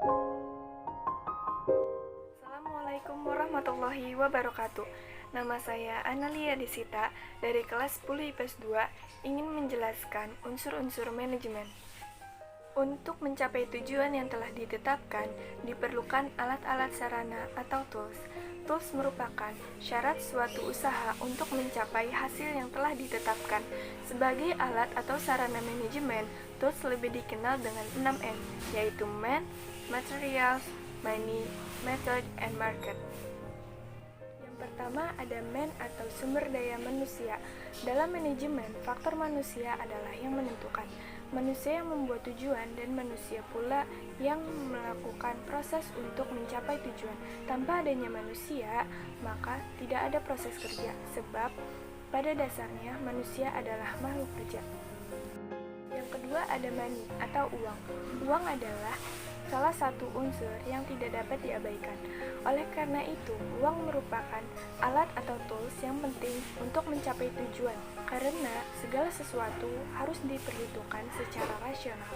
Assalamualaikum warahmatullahi wabarakatuh. Nama saya Analia Desita dari kelas 10 IPS 2 ingin menjelaskan unsur-unsur manajemen. Untuk mencapai tujuan yang telah ditetapkan, diperlukan alat-alat sarana atau tools. Tools merupakan syarat suatu usaha untuk mencapai hasil yang telah ditetapkan. Sebagai alat atau sarana manajemen, tools lebih dikenal dengan 6M, yaitu man, materials, money, method, and market. Yang pertama ada man atau sumber daya manusia. Dalam manajemen, faktor manusia adalah yang menentukan. Manusia yang membuat tujuan dan manusia pula yang melakukan proses untuk mencapai tujuan. Tanpa adanya manusia, maka tidak ada proses kerja, sebab pada dasarnya manusia adalah makhluk kerja. Yang kedua ada money atau uang. Uang adalah salah satu unsur yang tidak dapat diabaikan. Oleh karena itu, uang merupakan alat atau tools yang penting untuk mencapai tujuan, karena segala sesuatu harus diperhitungkan secara rasional.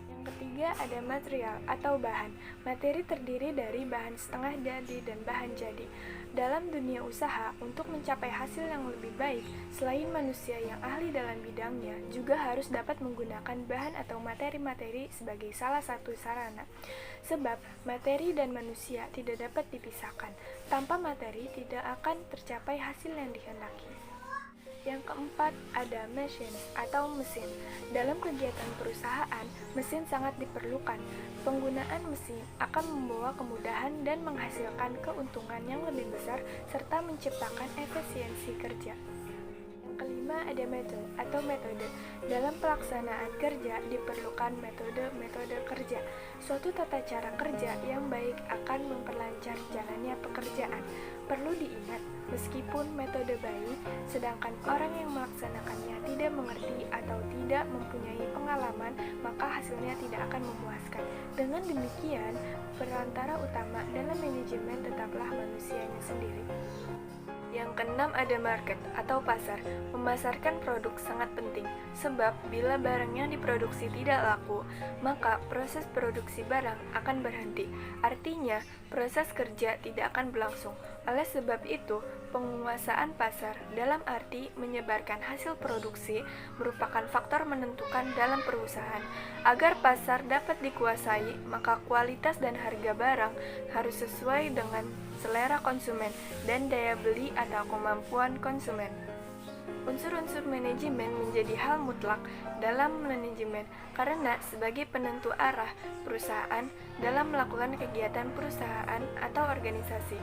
Yang ketiga ada material atau bahan. Materi terdiri dari bahan setengah jadi dan bahan jadi. Dalam dunia usaha, untuk mencapai hasil yang lebih baik, selain manusia yang ahli dalam bidangnya, juga harus dapat menggunakan bahan atau materi-materi sebagai salah satu sarana. Sebab, materi dan manusia tidak dapat dipisahkan. Tanpa materi, tidak akan tercapai hasil yang dikehendaki. Yang keempat ada machine atau mesin. Dalam kegiatan perusahaan, mesin sangat diperlukan. Penggunaan mesin akan membawa kemudahan dan menghasilkan keuntungan yang lebih besar serta menciptakan efisiensi kerja. Yang kelima ada method atau metode. Dalam pelaksanaan kerja diperlukan metode-metode kerja. Suatu tata cara kerja yang baik akan memperlancar jalannya pekerjaan. Perlu diingat, meskipun metode baik, sedangkan orang yang melaksanakannya tidak mengerti atau tidak mempunyai pengalaman, maka hasilnya tidak akan memuaskan. Dengan demikian, perantara utama dalam manajemen tetaplah manusianya sendiri. Yang keenam ada market atau pasar. Memasarkan produk sangat penting, sebab bila barang yang diproduksi tidak laku, maka proses produksi barang akan berhenti. Artinya, proses kerja tidak akan berlangsung. Oleh sebab itu, penguasaan pasar dalam arti menyebarkan hasil produksi merupakan faktor menentukan dalam perusahaan. Agar pasar dapat dikuasai, maka kualitas dan harga barang harus sesuai dengan selera konsumen dan daya beli atau kemampuan konsumen. Unsur-unsur manajemen menjadi hal mutlak dalam manajemen karena sebagai penentu arah perusahaan dalam melakukan kegiatan perusahaan atau organisasi.